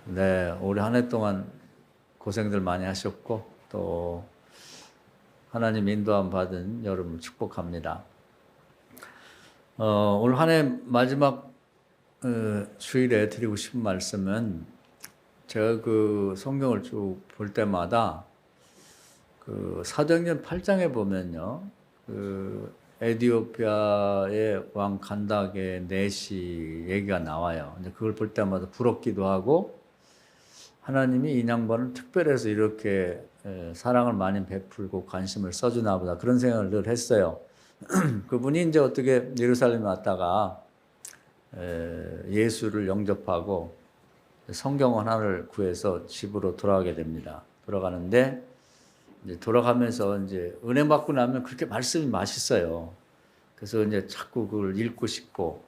네, 올해 한 해 동안 고생들 많이 하셨고 또 하나님 인도함 받은 여러분 축복합니다. 올 한 해 마지막 주일에 드리고 싶은 말씀은 제가 그 성경을 쭉 볼 때마다 그 사도행전 8장에 보면요, 그 에디오피아의 왕 간닥의 내시 얘기가 나와요. 근데 그걸 볼 때마다 부럽기도 하고 하나님이 이 양반을 특별해서 이렇게 사랑을 많이 베풀고 관심을 써주나 보다 그런 생각을 늘 했어요. 그분이 이제 어떻게 예루살렘에 왔다가 예수를 영접하고 성경 하나를 구해서 집으로 돌아가게 됩니다. 돌아가는데 이제 돌아가면서 이제 은혜 받고 나면 그렇게 말씀이 맛있어요. 그래서 이제 자꾸 그걸 읽고 싶고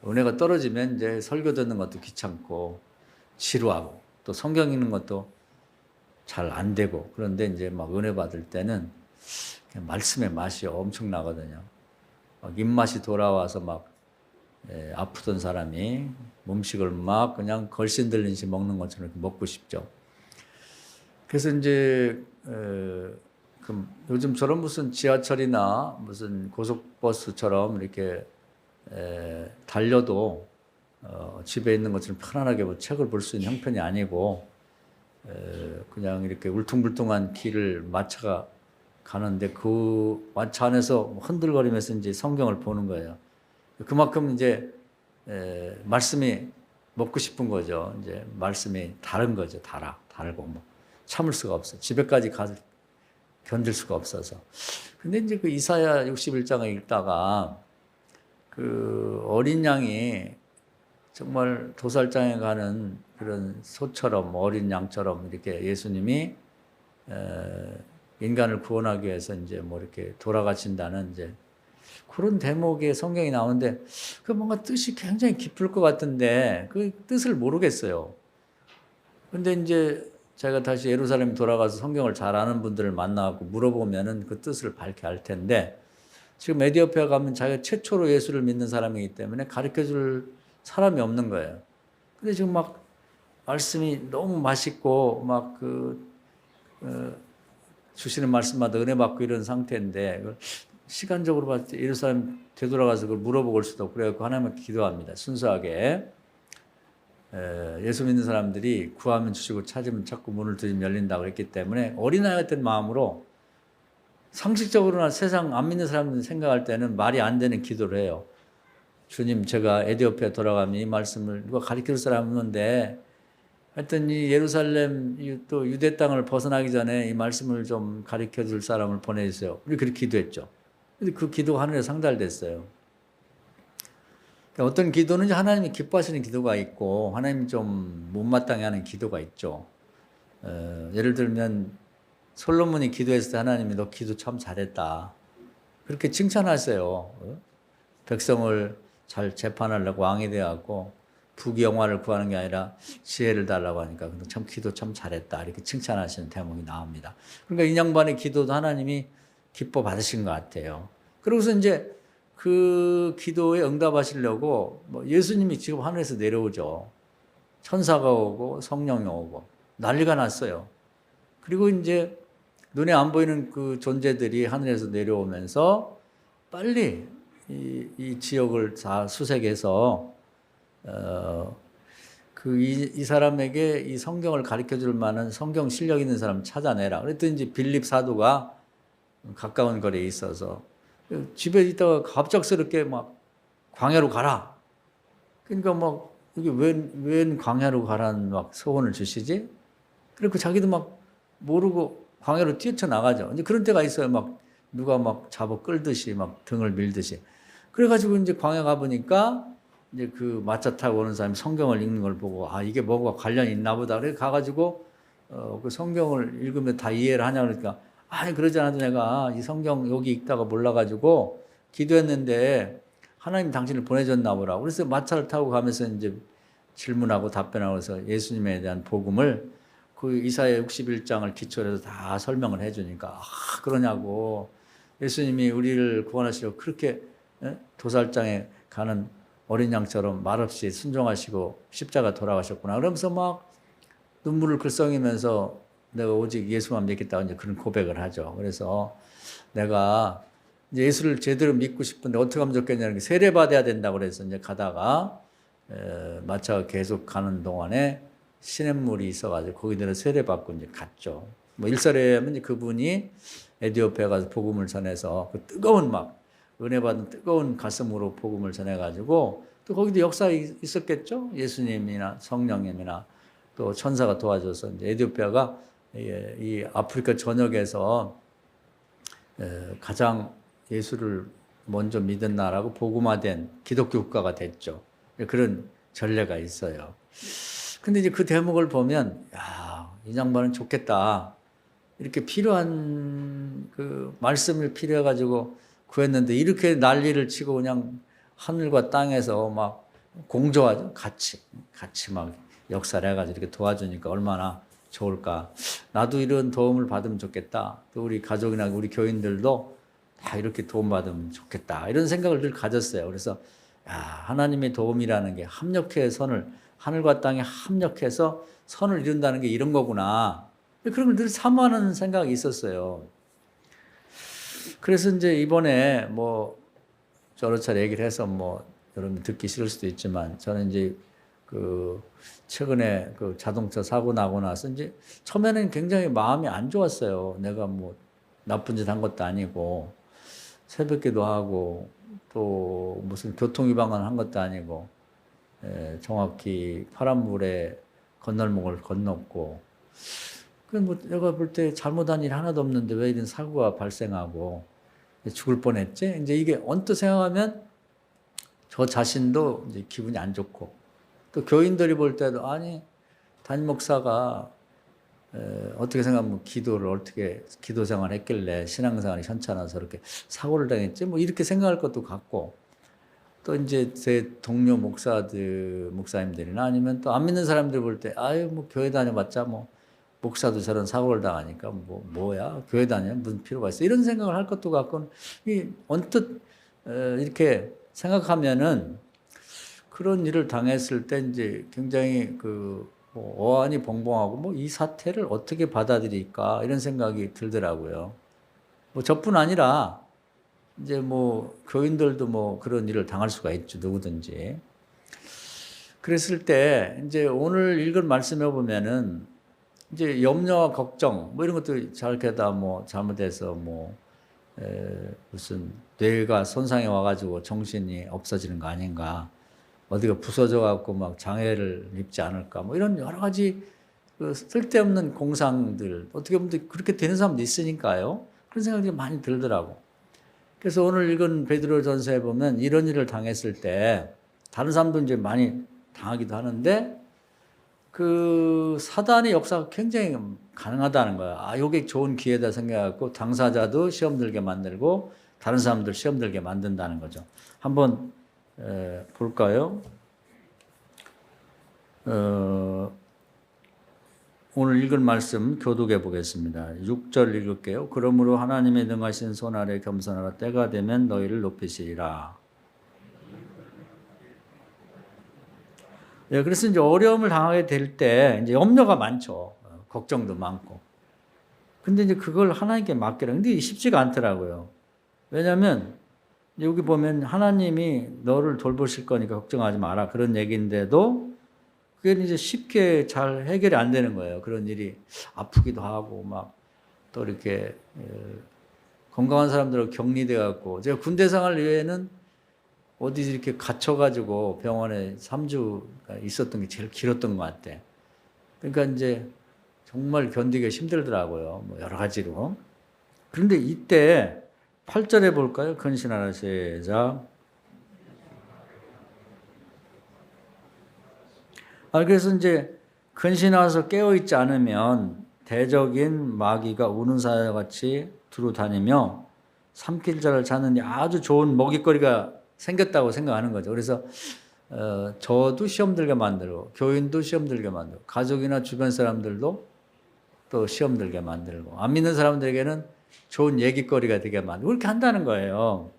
은혜가 떨어지면 이제 설교 듣는 것도 귀찮고 지루하고 또 성경 읽는 것도 잘 안 되고 그런데 이제 막 은혜 받을 때는 말씀의 맛이 엄청나거든요. 막 입맛이 돌아와서 막 아프던 사람이 음식을 막 그냥 걸신 들린 듯이 먹는 것처럼 먹고 싶죠. 그래서 이제 요즘처럼 무슨 지하철이나 무슨 고속버스처럼 이렇게 달려도 집에 있는 것처럼 편안하게 뭐 책을 볼 수 있는 형편이 아니고 그냥 이렇게 울퉁불퉁한 길을 마차가 가는데 그 마차 안에서 흔들거리면서 이제 성경을 보는 거예요. 그만큼 이제 말씀이 먹고 싶은 거죠. 이제 말씀이 다른 거죠. 달고 뭐 참을 수가 없어. 집에까지 가서 견딜 수가 없어서. 근데 이제 그 이사야 61장을 읽다가 그 어린 양이 정말 도살장에 가는 그런 소처럼 어린 양처럼 이렇게 예수님이 인간을 구원하기 위해서 이제 뭐 이렇게 돌아가신다는 이제 그런 대목의 성경이 나오는데 그 뭔가 뜻이 굉장히 깊을 것 같은데 그 뜻을 모르겠어요. 근데 이제 제가 다시 예루살렘 돌아가서 성경을 잘 아는 분들을 만나고 물어보면은 그 뜻을 밝게 알 텐데 지금 에디오피아 가면 자기가 최초로 예수를 믿는 사람이기 때문에 가르쳐 줄 사람이 없는 거예요. 근데 지금 막 말씀이 너무 맛있고 막 주시는 말씀마다 은혜 받고 이런 상태인데 시간적으로 봤을 때 예루살렘 되돌아가서 그걸 물어보고 올 수도 없고 그래갖고 하나님께 기도합니다. 순수하게. 예수 믿는 사람들이 구하면 주시고 찾으면 찾고 문을 두드리면 열린다고 그랬기 때문에 어린아이 같은 마음으로 상식적으로나 세상 안 믿는 사람들 생각할 때는 말이 안 되는 기도를 해요. 주님, 제가 에디오피아 돌아가면 이 말씀을 누가 가르칠 사람 없는데 하여튼 이 예루살렘 또 유대 땅을 벗어나기 전에 이 말씀을 좀 가르쳐 줄 사람을 보내주세요. 우리 그렇게 기도했죠. 근데 그 기도가 하늘에 상달됐어요. 그러니까 어떤 기도는 하나님이 기뻐하시는 기도가 있고 하나님이 좀 못마땅해 하는 기도가 있죠. 예를 들면 솔로몬이 기도했을 때 하나님이 너 기도 참 잘했다. 그렇게 칭찬하세요. 백성을 잘 재판하려고 왕이 되어갖고 부귀영화를 구하는 게 아니라 지혜를 달라고 하니까 참 기도 참 잘했다. 이렇게 칭찬하시는 대목이 나옵니다. 그러니까 이 양반의 기도도 하나님이 기뻐 받으신 것 같아요. 그러고서 이제 그 기도에 응답하시려고 뭐 예수님이 지금 하늘에서 내려오죠. 천사가 오고 성령이 오고 난리가 났어요. 그리고 이제 눈에 안 보이는 그 존재들이 하늘에서 내려오면서 빨리 이 지역을 다 수색해서 이 사람에게 이 성경을 가르쳐 줄 만한 성경 실력 있는 사람 찾아내라. 그랬더니 이제 빌립 사도가 가까운 거리에 있어서 집에 있다가 갑작스럽게 막 광야로 가라. 그러니까 막 이게 웬 광야로 가라는 막 소원을 주시지? 그리고 자기도 막 모르고 광야로 뛰쳐나가죠. 이제 그런 때가 있어요. 막 누가 막 잡아 끌듯이 막 등을 밀듯이. 그래가지고 이제 광야 가보니까 이제 그 마차 타고 오는 사람이 성경을 읽는 걸 보고 아, 이게 뭐가 관련이 있나 보다. 그래 가가지고 그 성경을 읽으면 다 이해를 하냐 그러니까 아니 그러지 않아도 내가 이 성경 여기 읽다가 몰라가지고 기도했는데 하나님 당신을 보내줬나 보라고. 그래서 마차를 타고 가면서 이제 질문하고 답변하고 해서 예수님에 대한 복음을 그 이사야 61장을 기초로 해서 다 설명을 해주니까 아 그러냐고 예수님이 우리를 구원하시려고 그렇게 도살장에 가는 어린 양처럼 말없이 순종하시고 십자가 돌아가셨구나. 그러면서 막 눈물을 글썽이면서 내가 오직 예수만 믿겠다고 이제 그런 고백을 하죠. 그래서 내가 이제 예수를 제대로 믿고 싶은데 어떻게 하면 좋겠냐는 게 세례 받아야 된다고 그래서 이제 가다가 마차가 계속 가는 동안에 시냇물이 있어가지고 거기들은 세례 받고 이제 갔죠. 뭐 일설에 하면 이제 그분이 에디오피아 가서 복음을 전해서 그 뜨거운 막 은혜 받은 뜨거운 가슴으로 복음을 전해가지고 또 거기도 역사가 있었겠죠. 예수님이나 성령님이나 또 천사가 도와줘서 이제 에디오피아가 이 아프리카 전역에서 가장 예수를 먼저 믿은 나라고 복음화된 기독교 국가가 됐죠. 그런 전례가 있어요. 근데 이제 그 대목을 보면, 야, 이 양반은 좋겠다. 이렇게 필요한 그 말씀을 필요해가지고 구했는데 이렇게 난리를 치고 그냥 하늘과 땅에서 막 공조하죠. 같이 막 역사를 해가지고 이렇게 도와주니까 얼마나 좋을까. 나도 이런 도움을 받으면 좋겠다. 또 우리 가족이나 우리 교인들도 다 이렇게 도움받으면 좋겠다. 이런 생각을 늘 가졌어요. 그래서 야, 하나님의 도움이라는 게 합력해 선을 하늘과 땅에 합력해서 선을 이룬다는 게 이런 거구나. 그런 걸 늘 사모하는 생각이 있었어요. 그래서 이제 이번에 뭐 여러 차례 얘기를 해서 뭐 여러분 듣기 싫을 수도 있지만 저는 이제 그 최근에 그 자동차 사고 나고 나서 이제 처음에는 굉장히 마음이 안 좋았어요. 내가 뭐 나쁜 짓 한 것도 아니고 새벽기도 하고 또 무슨 교통위반을 한 것도 아니고 정확히 파란불에 건널목을 건넜고 뭐 내가 볼 때 잘못한 일 하나도 없는데 왜 이런 사고가 발생하고 죽을 뻔했지? 이제 이게 언뜻 생각하면 저 자신도 이제 기분이 안 좋고 또 교인들이 볼 때도 아니 담임 목사가 어떻게 생각하면 기도를 어떻게 기도 생활 했길래 신앙생활이 현찮아서 이렇게 사고를 당했지? 뭐 이렇게 생각할 것도 같고 또 이제 제 동료 목사님들이나 아니면 또 안 믿는 사람들 볼 때 아유 뭐 교회 다녀봤자 뭐 목사도 저런 사고를 당하니까 뭐야 교회 다니면 무슨 필요가 있어 이런 생각을 할 것도 같고 이 언뜻 이렇게 생각하면은 그런 일을 당했을 때 이제 굉장히 뭐 어안이 벙벙하고 뭐 이 사태를 어떻게 받아들일까 이런 생각이 들더라고요. 뭐 저뿐 아니라 이제 뭐 교인들도 뭐 그런 일을 당할 수가 있죠 누구든지. 그랬을 때 이제 오늘 읽은 말씀해 보면은 이제 염려와 걱정 뭐 이런 것도 잘게다 뭐 잘못해서 뭐 무슨 뇌가 손상이 와가지고 정신이 없어지는 거 아닌가 어디가 부서져 갖고 막 장애를 입지 않을까 뭐 이런 여러 가지 그 쓸데없는 공상들 어떻게 보면 그렇게 되는 사람도 있으니까요 그런 생각이 많이 들더라고. 그래서 오늘 읽은 베드로전서에 보면 이런 일을 당했을 때 다른 사람도 이제 많이 당하기도 하는데 그 사단의 역사가 굉장히 가능하다는 거야. 아, 이게 좋은 기회다 생각하고 당사자도 시험 들게 만들고 다른 사람들 시험 들게 만든다는 거죠. 한번 볼까요? 오늘 읽은 말씀 교독해 보겠습니다. 6절 읽을게요. 그러므로 하나님의 능하신 손 아래 겸손하라. 때가 되면 너희를 높이시리라. 예, 그래서 이제 어려움을 당하게 될 때 이제 염려가 많죠. 걱정도 많고. 근데 이제 그걸 하나님께 맡기라. 근데 쉽지가 않더라고요. 왜냐하면 여기 보면 하나님이 너를 돌보실 거니까 걱정하지 마라. 그런 얘기인데도 그게 이제 쉽게 잘 해결이 안 되는 거예요. 그런 일이 아프기도 하고 막 또 이렇게 건강한 사람들하고 격리돼 갖고 제가 군대 생활 이외에는 어디 이렇게 갇혀가지고 병원에 3주가 있었던 게 제일 길었던 것 같아. 그러니까 이제 정말 견디기가 힘들더라고요. 뭐 여러 가지로. 그런데 이때 8절에 볼까요? 근신하라 시작. 그래서 이제 근신하서 깨어있지 않으면 대적인 마귀가 우는 사자같이 두루 다니며 삼킬 자를 찾는 아주 좋은 먹잇거리가 생겼다고 생각하는 거죠. 그래서 저도 시험 들게 만들고 교인도 시험 들게 만들고 가족이나 주변 사람들도 또 시험 들게 만들고 안 믿는 사람들에게는 좋은 얘기거리가 되게 만들고 그렇게 한다는 거예요.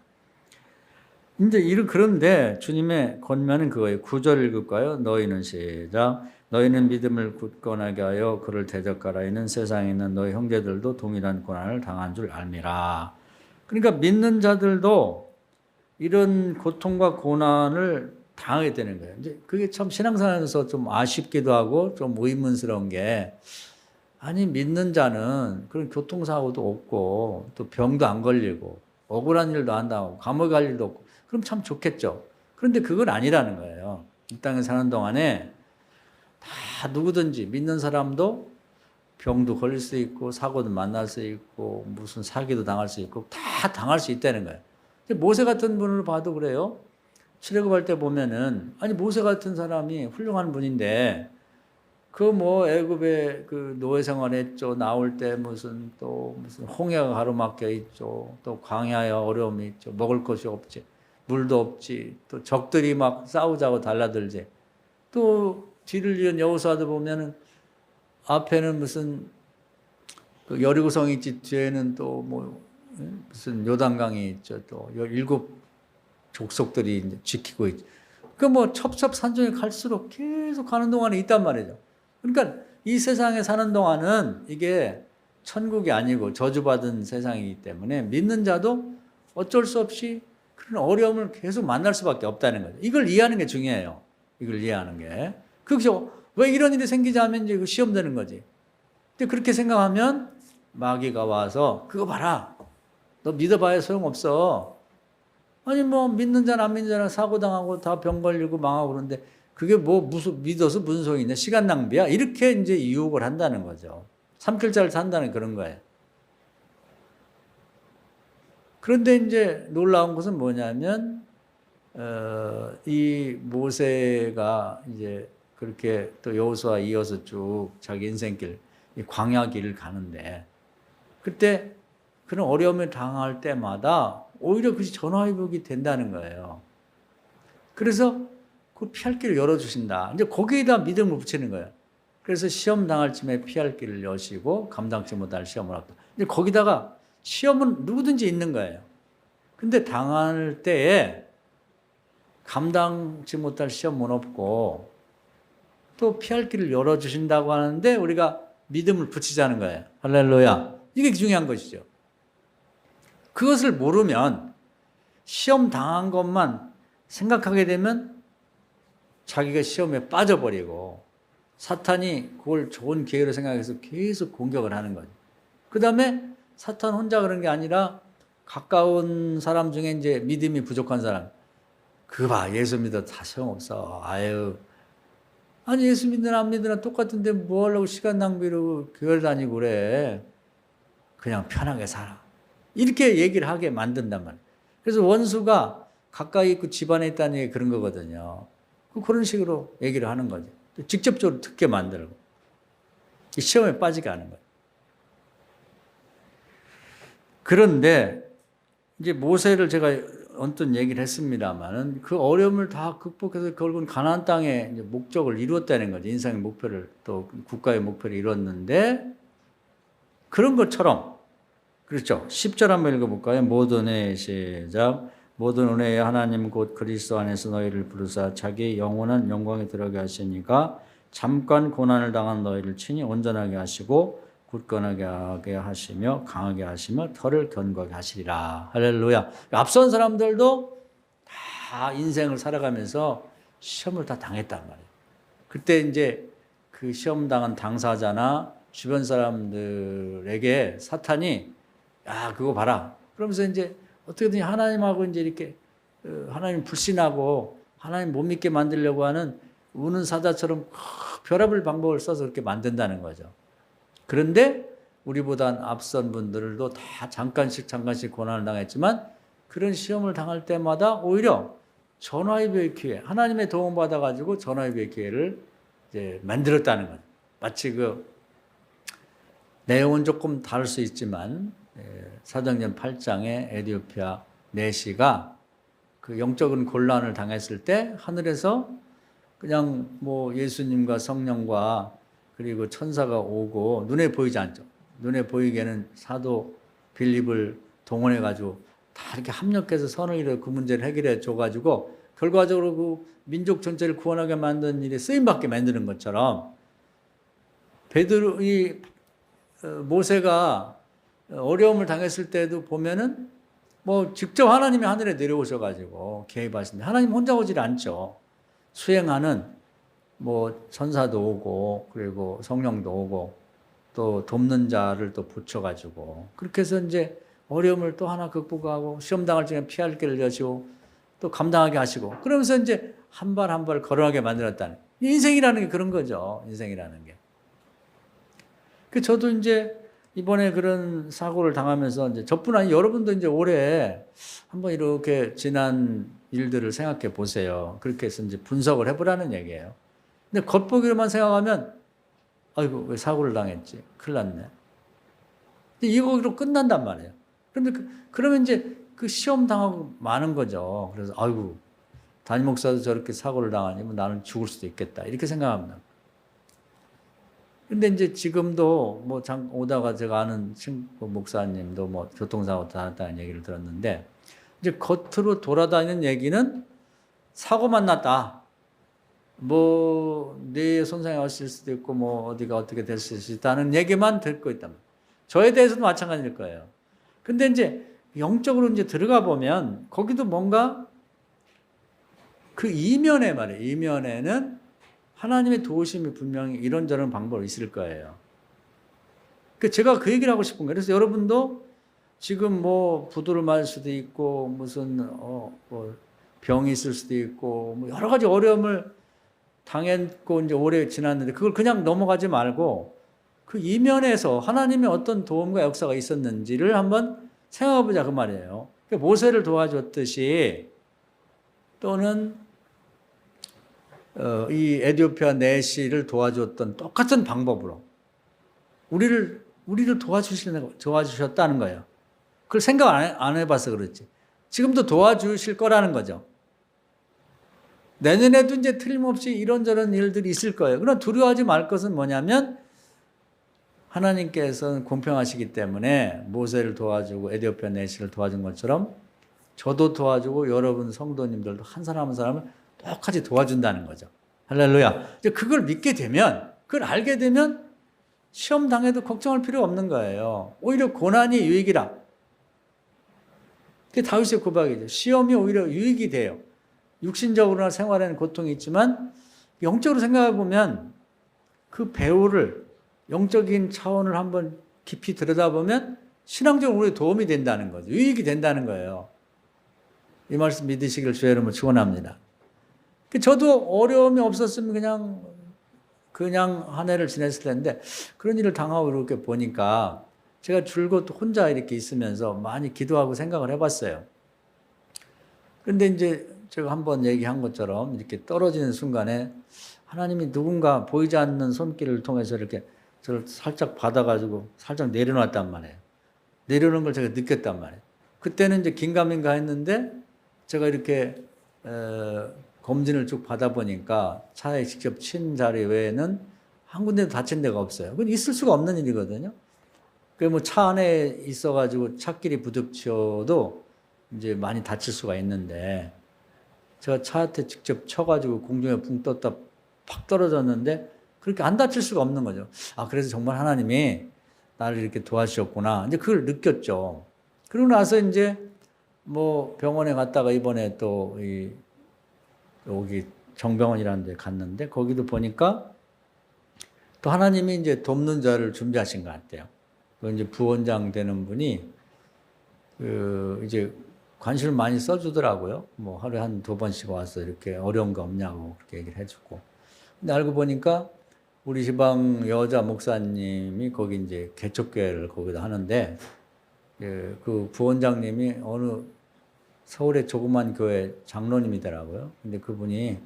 이제 그런데 주님의 권면은 그거예요. 9절 읽을까요? 너희는 시작. 너희는 믿음을 굳건하게 하여 그를 대적하라. 이는 세상에 있는 너희 형제들도 동일한 고난을 당한 줄 알미라. 그러니까 믿는 자들도 이런 고통과 고난을 당하게 되는 거예요. 이제 그게 참 신앙생활에서 좀 아쉽기도 하고 좀 의문스러운 게, 아니 믿는 자는 그런 교통사고도 없고 또 병도 안 걸리고 억울한 일도 안 당하고 감옥 갈 일도 없고 그럼 참 좋겠죠. 그런데 그건 아니라는 거예요. 이 땅에 사는 동안에 다 누구든지 믿는 사람도 병도 걸릴 수 있고 사고도 만날 수 있고 무슨 사기도 당할 수 있고 다 당할 수 있다는 거예요. 모세 같은 분을 봐도 그래요. 출애굽할 때 보면은, 아니 모세 같은 사람이 훌륭한 분인데 그 뭐 애굽에 그 노예 생활했죠. 나올 때 무슨 홍해가 가로막혀 있죠. 또 광야에 어려움이 있죠. 먹을 것이 없지. 물도 없지. 또 적들이 막 싸우자고 달라들지. 또 뒤를 이은 여호수아도 보면은 앞에는 무슨 그 여리고성이 있지, 뒤에는 또 뭐 무슨 요단강이 있죠. 또 7 족속들이 이제 지키고 있죠. 그 뭐 첩첩산중에 갈수록 계속 가는 동안에 있단 말이죠. 그러니까 이 세상에 사는 동안은 이게 천국이 아니고 저주받은 세상이기 때문에 믿는 자도 어쩔 수 없이 그런 어려움을 계속 만날 수밖에 없다는 거죠. 이걸 이해하는 게 중요해요. 이걸 이해하는 게. 그래서 왜 이런 일이 생기지 하면 이제 시험 되는 거지. 근데 그렇게 생각하면 마귀가 와서 그거 봐라. 너 믿어봐야 소용없어. 아니 뭐 믿는 자나 안 믿는 자나 사고당하고 다 병 걸리고 망하고 그러는데 그게 뭐 무슨 믿어서 무슨 소용이 있냐. 시간 낭비야. 이렇게 이제 유혹을 한다는 거죠. 삼킬자를 산다는 그런 거예요. 그런데 이제 놀라운 것은 뭐냐면 이 모세가 이제 그렇게 또 여호수아 이어서 쭉 자기 인생길, 이 광야 길을 가는데 그때 그런 어려움을 당할 때마다 오히려 그것이 전화위복이 된다는 거예요. 그래서 그 피할 길을 열어주신다. 이제 거기에다 믿음을 붙이는 거예요. 그래서 시험 당할 쯤에 피할 길을 여시고 감당치 못할 시험을 합니다. 이제 거기다가 시험은 누구든지 있는 거예요. 근데 당할 때에 감당치 못할 시험은 없고 또 피할 길을 열어주신다고 하는데 우리가 믿음을 붙이자는 거예요. 할렐루야. 이게 중요한 것이죠. 그것을 모르면 시험 당한 것만 생각하게 되면 자기가 시험에 빠져버리고 사탄이 그걸 좋은 기회로 생각해서 계속 공격을 하는 거죠. 그 다음에 사탄 혼자 그런 게 아니라 가까운 사람 중에 이제 믿음이 부족한 사람, 그거 봐, 예수 믿어도 다 소용없어. 아유, 아니 예수 믿으나 안 믿으나 똑같은데 뭐 하려고 시간 낭비로 교회 다니고 그래. 그냥 편하게 살아. 이렇게 얘기를 하게 만든단 말이에요. 그래서 원수가 가까이 있고 집안에 있다는 얘기 그런 거거든요. 그런 식으로 얘기를 하는 거죠. 직접적으로 듣게 만들고 시험에 빠지게 하는 거예요. 그런데 이제 모세를 제가 언뜻 얘기를 했습니다만은 그 어려움을 다 극복해서 결국은 가나안 땅의 이제 목적을 이루었다는 거죠. 인생의 목표를 또 국가의 목표를 이뤘는데 그런 것처럼 그렇죠. 10절 한번 읽어볼까요? 모든 은혜 시작. 모든 은혜의 하나님 곧 그리스도 안에서 너희를 부르사 자기 영원한 영광에 들어가게 하시니까 잠깐 고난을 당한 너희를 친히 온전하게 하시고 굳건하게 하게 하시며 강하게 하시며 털을 견고하게 하시리라. 할렐루야. 앞선 사람들도 다 인생을 살아가면서 시험을 다 당했단 말이에요. 그때 이제 그 시험 당한 당사자나 주변 사람들에게 사탄이 야, 그거 봐라. 그러면서 이제 어떻게든 하나님하고 이제 이렇게 하나님 불신하고 하나님 못 믿게 만들려고 하는 우는 사자처럼 별의별 방법을 써서 그렇게 만든다는 거죠. 그런데 우리보단 앞선 분들도 다 잠깐씩 고난을 당했지만 그런 시험을 당할 때마다 오히려 전화위복의 기회, 하나님의 도움 받아가지고 전화위복의 기회를 이제 만들었다는 거죠. 마치 그 내용은 조금 다를 수 있지만 사도행전 8장에 에티오피아 내시가 그 영적인 곤란을 당했을 때 하늘에서 그냥 뭐 예수님과 성령과 그리고 천사가 오고 눈에 보이지 않죠. 눈에 보이게는 사도 빌립을 동원해가지고 다 이렇게 합력해서 선을 이루어 그 문제를 해결해 줘가지고 결과적으로 그 민족 전체를 구원하게 만든 일에 쓰임받게 만드는 것처럼 모세가 어려움을 당했을 때도 보면은 뭐 직접 하나님이 하늘에 내려오셔가지고 개입하시는데 하나님 혼자 오질 않죠. 수행하는 뭐 천사도 오고 그리고 성령도 오고 또 돕는 자를 또 붙여가지고 그렇게 해서 이제 어려움을 또 하나 극복하고 시험 당할 중에 피할 길을 여시고 또 감당하게 하시고 그러면서 이제 한 발 한 발 걸어가게 만들었다는 인생이라는 게 그런 거죠. 인생이라는 게. 그 저도 이제 이번에 그런 사고를 당하면서 이제 저뿐 아니 여러분도 이제 올해 한번 이렇게 지난 일들을 생각해 보세요. 그렇게 해서 이제 분석을 해보라는 얘기예요. 근데 겉보기로만 생각하면 아이고 왜 사고를 당했지? 큰일 났네. 이거로 끝난단 말이에요. 그런데 그러면 이제 그 시험 당하고 마는 거죠. 그래서 아이고 담임 목사도 저렇게 사고를 당하니 뭐 나는 죽을 수도 있겠다 이렇게 생각합니다. 근데 이제 지금도 뭐 오다가 제가 아는 친구 목사님도 뭐 교통사고 당했다는 얘기를 들었는데 이제 겉으로 돌아다니는 얘기는 사고만 났다. 뭐 뇌에 손상이 왔을 수도 있고 뭐 어디가 어떻게 될 수 있다는 얘기만 듣고 있단 말이에요. 저에 대해서도 마찬가지일 거예요. 근데 이제 영적으로 이제 들어가 보면 거기도 뭔가 그 이면에 말이에요. 이면에는 하나님의 도우심이 분명히 이런저런 방법이 있을 거예요. 제가 그 얘기를 하고 싶은 거예요. 그래서 여러분도 지금 뭐 부도를 맞을 수도 있고 무슨 뭐 병이 있을 수도 있고 뭐 여러 가지 어려움을 당했고 이제 오래 지났는데 그걸 그냥 넘어가지 말고 그 이면에서 하나님의 어떤 도움과 역사가 있었는지를 한번 생각해 보자 그 말이에요. 모세를 도와줬듯이 또는 이 에티오피아 내시를 도와줬던 똑같은 방법으로 우리를 도와주셨다는 거예요. 그걸 생각 안 해봐서 그렇지. 지금도 도와주실 거라는 거죠. 내년에도 이제 틀림없이 이런저런 일들이 있을 거예요. 그러나 두려워하지 말 것은 뭐냐면 하나님께서는 공평하시기 때문에 모세를 도와주고 에티오피아 내시를 도와준 것처럼 저도 도와주고 여러분 성도님들도 한 사람 한 사람을 똑같이 도와준다는 거죠. 할렐루야. 이제 그걸 믿게 되면, 그걸 알게 되면 시험 당해도 걱정할 필요 없는 거예요. 오히려 고난이 유익이라. 그게 다윗의 고백이죠. 시험이 오히려 유익이 돼요. 육신적으로나 생활에는 고통이 있지만 영적으로 생각해 보면 그 배우를 영적인 차원을 한번 깊이 들여다보면 신앙적으로 우리에 도움이 된다는 거죠. 유익이 된다는 거예요. 이 말씀 믿으시길 주의 이름으로 축원합니다. 저도 어려움이 없었으면 그냥 한 해를 지냈을 텐데 그런 일을 당하고 이렇게 보니까 제가 줄곧 혼자 이렇게 있으면서 많이 기도하고 생각을 해봤어요. 그런데 이제 제가 한번 얘기한 것처럼 이렇게 떨어지는 순간에 하나님이 누군가 보이지 않는 손길을 통해서 이렇게 저를 살짝 받아가지고 살짝 내려놨단 말이에요. 내려오는 걸 제가 느꼈단 말이에요. 그때는 이제 긴가민가 했는데 제가 이렇게 검진을 쭉 받아보니까 차에 직접 친 자리 외에는 한 군데도 다친 데가 없어요. 그건 있을 수가 없는 일이거든요. 뭐 차 안에 있어가지고 차끼리 부딪혀도 이제 많이 다칠 수가 있는데 제가 차한테 직접 쳐가지고 공중에 붕 떴다 팍 떨어졌는데 그렇게 안 다칠 수가 없는 거죠. 그래서 정말 하나님이 나를 이렇게 도와주셨구나. 이제 그걸 느꼈죠. 그러고 나서 이제 뭐 병원에 갔다가 이번에 또 여기 정병원이라는 데 갔는데 거기도 보니까 또 하나님이 이제 돕는 자를 준비하신 것 같아요. 그 이제 부원장 되는 분이 이제 관심을 많이 써주더라고요. 뭐 하루에 한 2번씩 와서 이렇게 어려운 거 없냐고 그렇게 얘기를 해주고. 근데 알고 보니까 우리 지방 여자 목사님이 거기 이제 개척교회를 거기다 하는데 그 부원장님이 어느 서울의 조그만 교회 장로님이더라고요. 근데 그분이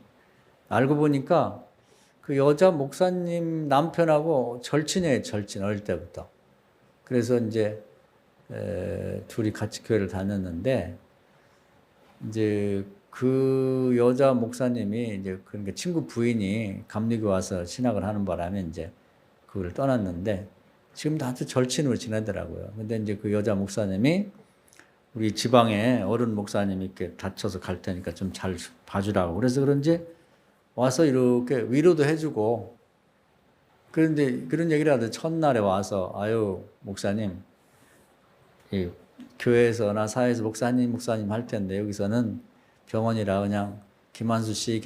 알고 보니까 그 여자 목사님 남편하고 절친이에요. 절친 어릴 때부터. 그래서 이제 둘이 같이 교회를 다녔는데 이제 그 여자 목사님이 이제 그러니까 친구 부인이 감리교 와서 신학을 하는 바람에 이제 그걸 떠났는데 지금도 아주 절친으로 지내더라고요. 근데 이제 그 여자 목사님이 우리 지방에 어른 목사님이 이렇게 다쳐서 갈 테니까 좀 잘 봐주라고. 그래서 그런지 와서 이렇게 위로도 해주고, 그런데 그런 얘기를 하더니 첫날에 와서, 아유, 목사님, 이 교회에서나 사회에서 목사님 할 텐데 여기서는 병원이라 그냥 김한수 씨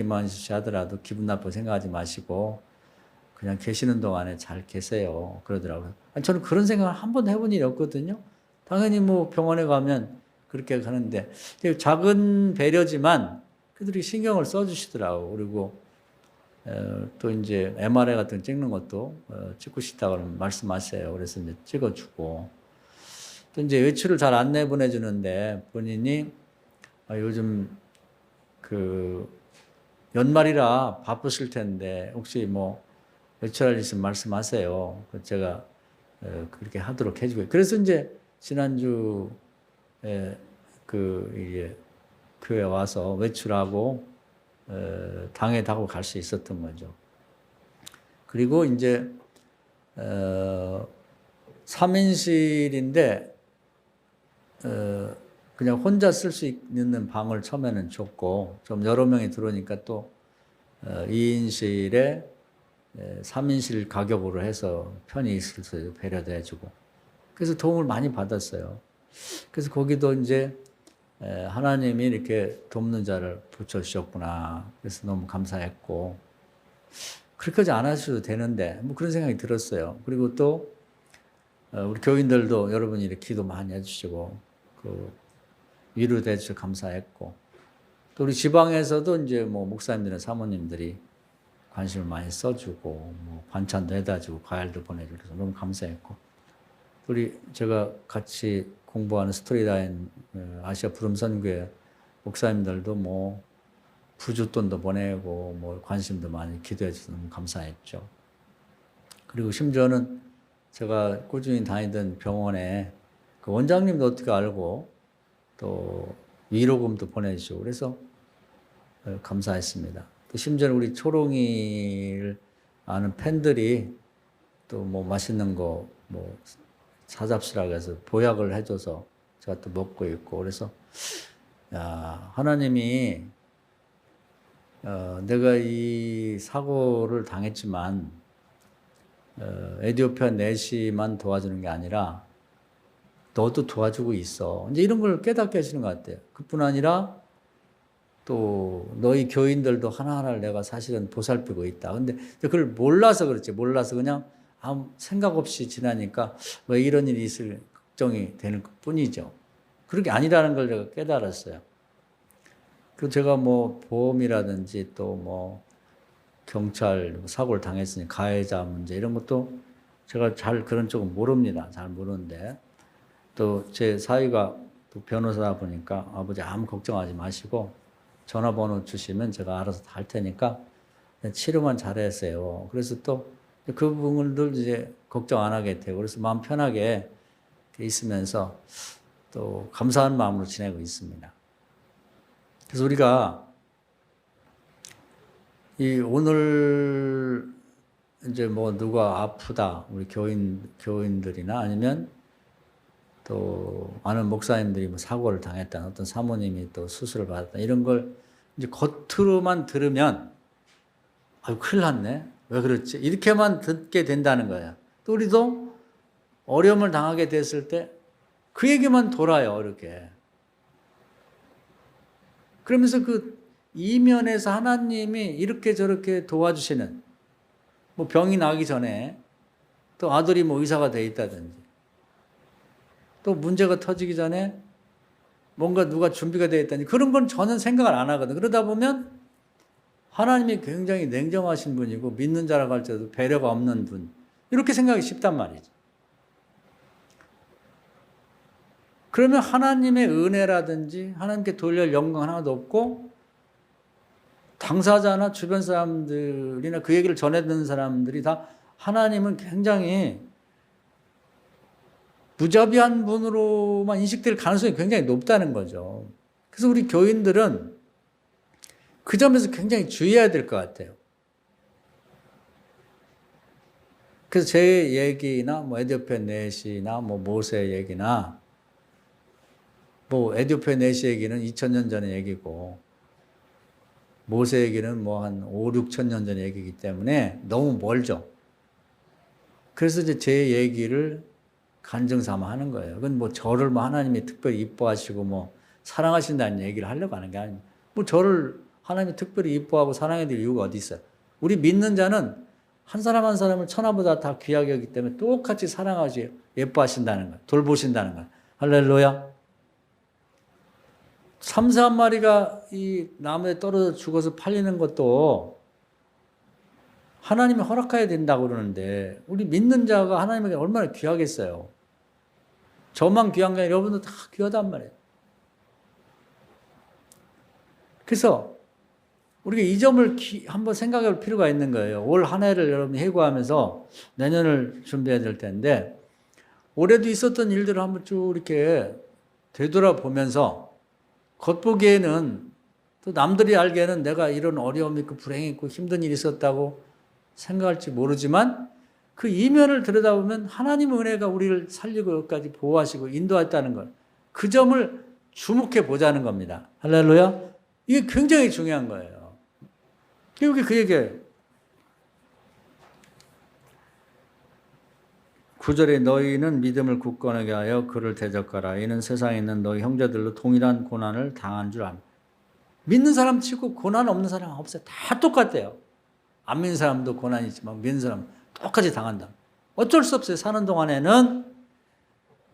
하더라도 기분 나쁘게 생각하지 마시고 그냥 계시는 동안에 잘 계세요. 그러더라고요. 아니, 저는 그런 생각을 한 번도 해본 일이 없거든요. 당연히 뭐 병원에 가면 그렇게 가는데 작은 배려지만 그들이 신경을 써주시더라고. 그리고 또 이제 MRI 같은 거 찍는 것도 찍고 싶다 그러면 말씀하세요. 그래서 이제 찍어주고 또 이제 외출을 잘 안 내보내주는데 본인이 요즘 그 연말이라 바쁘실 텐데 혹시 뭐 외출할 일 있으면 말씀하세요. 제가 그렇게 하도록 해주고요. 그래서 이제 지난주에 그 이제 교회 와서 외출하고 당에다고 갈 수 있었던 거죠. 그리고 이제 3인실인데 그냥 혼자 쓸 수 있는 방을 처음에는 줬고 좀 여러 명이 들어오니까 또 2인실에 3인실 가격으로 해서 편히 있을 수 배려도 해주고 그래서 도움을 많이 받았어요. 그래서 거기도 이제 하나님이 이렇게 돕는 자를 붙여주셨구나. 그래서 너무 감사했고 그렇게까지 안 하셔도 되는데 뭐 그런 생각이 들었어요. 그리고 또 우리 교인들도 여러분이 이렇게 기도 많이 해주시고 그 위로도 해주셔서 감사했고 또 우리 지방에서도 이제 뭐 목사님들이나 사모님들이 관심을 많이 써주고 뭐 반찬도 해다주고 과일도 보내주고 그래서 너무 감사했고 우리 제가 같이 공부하는 스토리라인 아시아 부름선교회 목사님들도 뭐 부주돈도 보내고 뭐 관심도 많이 기도해 주셔서 너무 감사했죠. 그리고 심지어는 제가 꾸준히 다니던 병원에 그 원장님도 어떻게 알고 또 위로금도 보내주시고 그래서 감사했습니다. 또 심지어 우리 초롱이를 아는 팬들이 또 뭐 맛있는 거 뭐 사잡수라고 해서 보약을 해줘서 제가 또 먹고 있고 그래서 야, 하나님이 내가 이 사고를 당했지만 에디오피아 내시만 도와주는 게 아니라 너도 도와주고 있어. 이제 이런 걸 깨닫게 하시는 것 같아요. 그뿐 아니라 또 너희 교인들도 하나하나를 내가 사실은 보살피고 있다. 근데 그걸 몰라서 그렇지. 몰라서 그냥 아무 생각 없이 지나니까 왜 이런 일이 있을 걱정이 되는 것 뿐이죠. 그런 게 아니라는 걸 제가 깨달았어요. 그 제가 뭐 보험이라든지 또 뭐 경찰 사고를 당했으니 가해자 문제 이런 것도 제가 잘 그런 쪽은 모릅니다. 잘 모르는데 또 제 사위가 또 변호사다 보니까 아버지 아무 걱정하지 마시고 전화번호 주시면 제가 알아서 다 할 테니까 치료만 잘하세요. 그래서 또 그 부분들 이제 걱정 안 하게 되고 그래서 마음 편하게 있으면서 또 감사한 마음으로 지내고 있습니다. 그래서 우리가 이 오늘 이제 뭐 누가 아프다 우리 교인들이나 아니면 또 많은 목사님들이 뭐 사고를 당했다 어떤 사모님이 또 수술을 받았다 이런 걸 이제 겉으로만 들으면 아유 큰일 났네 왜 그렇지 이렇게만 듣게 된다는 거예요. 또 우리도 어려움을 당하게 됐을 때 그 얘기만 돌아요 이렇게. 그러면서 그 이면에서 하나님이 이렇게 저렇게 도와주시는 뭐 병이 나기 전에 또 아들이 뭐 의사가 돼 있다든지 또 문제가 터지기 전에 뭔가 누가 준비가 되어 있다든지 그런 건 저는 생각을 안 하거든. 그러다 보면 하나님이 굉장히 냉정하신 분이고 믿는 자라고 할지라도 배려가 없는 분 이렇게 생각이 쉽단 말이죠. 그러면 하나님의 은혜라든지 하나님께 돌릴 영광 하나도 없고 당사자나 주변 사람들이나 그 얘기를 전해 듣는 사람들이 다 하나님은 굉장히 무자비한 분으로만 인식될 가능성이 굉장히 높다는 거죠. 그래서 우리 교인들은 그 점에서 굉장히 주의해야 될 것 같아요. 그래서 제 얘기나 뭐 에디오피아 넷이나 뭐 모세 얘기나 뭐 에디오피아 내시 얘기는 2000년 전의 얘기고 모세 얘기는 뭐 한 5, 6천 년 전의 얘기이기 때문에 너무 멀죠. 그래서 이제 제 얘기를 간증 삼아 하는 거예요. 그건 뭐 저를 뭐 하나님이 특별히 이뻐하시고 뭐 사랑하신다는 얘기를 하려고 하는 게 아니에요. 뭐 저를 하나님이 특별히 이뻐하고 사랑해야 될 이유가 어디 있어요? 우리 믿는 자는 한 사람 한 사람을 천하보다 다 귀하게 여기기 때문에 똑같이 사랑하시 예뻐하신다는 거예요. 돌보신다는 거예요. 할렐루야. 삼세 한 마리가 이 나무에 떨어져 죽어서 팔리는 것도 하나님이 허락해야 된다고 그러는데 우리 믿는 자가 하나님에게 얼마나 귀하겠어요. 저만 귀한 게 아니라 여러분도 다 귀하단 말이에요. 그래서 우리가 이 점을 한번 생각해 볼 필요가 있는 거예요. 올 한 해를 여러분이 해고하면서 내년을 준비해야 될 텐데 올해도 있었던 일들을 한번 쭉 이렇게 되돌아보면서 겉보기에는 또 남들이 알기에는 내가 이런 어려움이 있고 불행이 있고 힘든 일이 있었다고 생각할지 모르지만 그 이면을 들여다보면 하나님의 은혜가 우리를 살리고 여기까지 보호하시고 인도했다는 걸 그 점을 주목해 보자는 겁니다. 할렐루야. 이게 굉장히 중요한 거예요. 여기 그 얘기예요. 9절에 너희는 믿음을 굳건하게 하여 그를 대적하라. 이는 세상에 있는 너희 형제들로 동일한 고난을 당한 줄 압니다. 믿는 사람 치고 고난 없는 사람 없어요. 다 똑같대요. 안 믿는 사람도 고난이 있지만 믿는 사람 똑같이 당한다. 어쩔 수 없어요. 사는 동안에는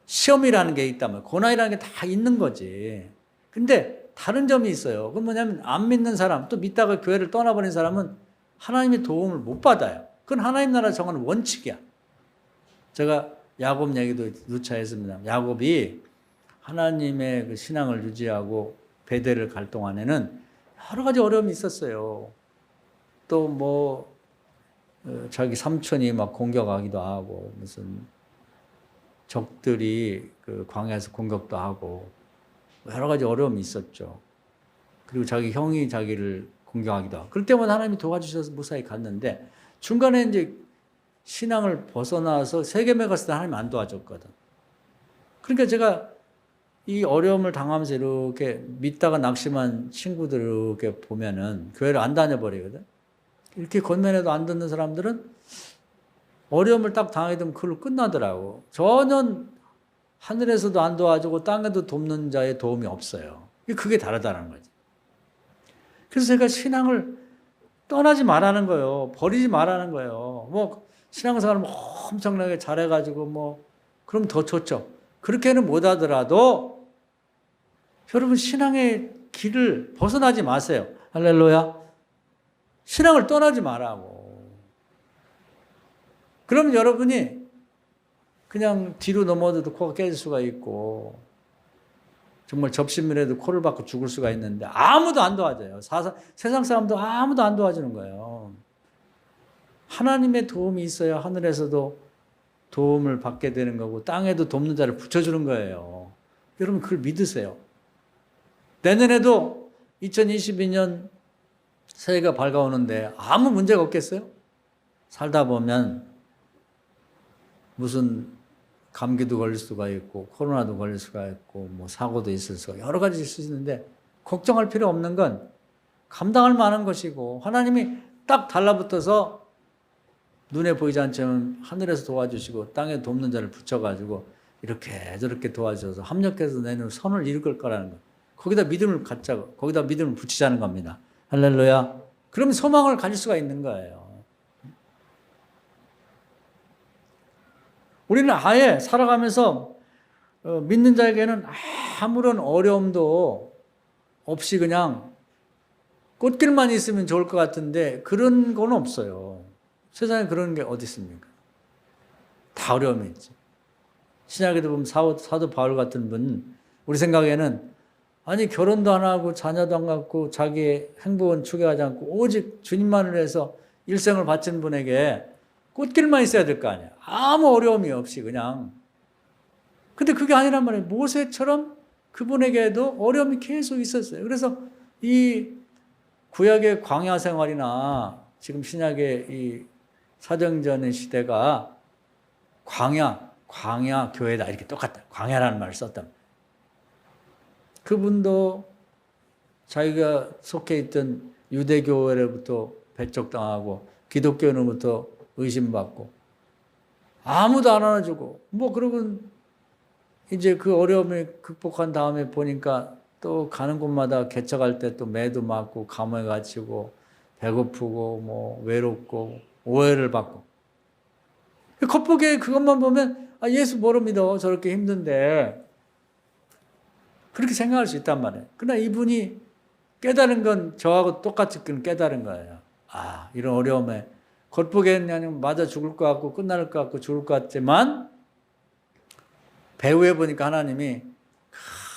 시험이라는 게 있다면 고난이라는 게 다 있는 거지. 근데 다른 점이 있어요. 그건 뭐냐면 안 믿는 사람 또 믿다가 교회를 떠나버린 사람은 하나님의 도움을 못 받아요. 그건 하나님 나라 정하는 원칙이야. 제가 야곱 얘기도 누차 했습니다. 야곱이 하나님의 그 신앙을 유지하고 베델을 갈 동안에는 여러 가지 어려움이 있었어요. 또 뭐 자기 삼촌이 막 공격하기도 하고 무슨 적들이 그 광야에서 공격도 하고 여러 가지 어려움이 있었죠. 그리고 자기 형이 자기를 공격하기도 하고 그럴 때마다 하나님이 도와주셔서 무사히 갔는데 중간에 이제 신앙을 벗어나서 세겜에 갔을 때 하나님 안 도와줬거든. 그러니까 제가 이 어려움을 당하면서 이렇게 믿다가 낙심한 친구들 이렇게 보면은 교회를 안 다녀버리거든. 이렇게 권면해도 안 듣는 사람들은 어려움을 딱 당하게 되면 그걸로 끝나더라고. 전혀 하늘에서도 안 도와주고 땅에도 돕는 자의 도움이 없어요. 그게 다르다는 거지. 그래서 제가 신앙을 떠나지 말라는 거예요. 버리지 말라는 거예요. 뭐 신앙생활을 엄청나게 잘해가지고 뭐 그럼 더 좋죠. 그렇게는 못하더라도 여러분 신앙의 길을 벗어나지 마세요. 할렐루야. 신앙을 떠나지 말라고. 그럼 여러분이 그냥 뒤로 넘어져도 코가 깨질 수가 있고 정말 접신물에도 코를 박고 죽을 수가 있는데 아무도 안 도와줘요. 세상 사람도 아무도 안 도와주는 거예요. 하나님의 도움이 있어야 하늘에서도 도움을 받게 되는 거고 땅에도 돕는 자를 붙여주는 거예요. 여러분 그걸 믿으세요. 내년에도 2022년 새해가 밝아오는데 아무 문제가 없겠어요? 살다 보면 무슨 감기도 걸릴 수가 있고 코로나도 걸릴 수가 있고 뭐 사고도 있을 수가 여러 가지 있을 수 있는데 걱정할 필요 없는 건 감당할 만한 것이고 하나님이 딱 달라붙어서 눈에 보이지 않지만 하늘에서 도와주시고 땅에 돕는 자를 붙여가지고 이렇게 저렇게 도와줘서 합력해서 내는 선을 이룰 거라는 거. 거기다 믿음을 갖자고 거기다 믿음을 붙이자는 겁니다. 할렐루야. 그러면 소망을 가질 수가 있는 거예요. 우리는 아예 살아가면서 믿는 자에게는 아무런 어려움도 없이 그냥 꽃길만 있으면 좋을 것 같은데 그런 건 없어요. 세상에 그런 게 어디 있습니까? 다 어려움이 있지. 신약에도 보면 사도 바울 같은 분 우리 생각에는 아니 결혼도 안 하고 자녀도 안 갖고 자기의 행복은 추구하지 않고 오직 주님만을 위해서 일생을 바친 분에게 꽃길만 있어야 될 거 아니야. 아무 어려움이 없이 그냥. 근데 그게 아니란 말이에요. 모세처럼 그분에게도 어려움이 계속 있었어요. 그래서 이 구약의 광야 생활이나 지금 신약의 이 사정전의 시대가 광야 교회다 이렇게 똑같다. 광야라는 말을 썼다. 그분도 자기가 속해 있던 유대교회로부터 배척당하고 기독교로부터 의심받고 아무도 안 안아주고 뭐 그러고 이제 그 어려움을 극복한 다음에 보니까 또 가는 곳마다 개척할 때 또 매도 맞고 감옥에 갇히고 배고프고 뭐 외롭고 오해를 받고 겉보기에 그것만 보면 아 예수 뭐로 믿어 저렇게 힘든데 그렇게 생각할 수 있단 말이에요. 그러나 이분이 깨달은 건 저하고 똑같이 깨달은 거예요. 아 이런 어려움에 겉보기에는 그냥 맞아 죽을 것 같고 끝날 것 같고 죽을 것 같지만 배후에 보니까 하나님이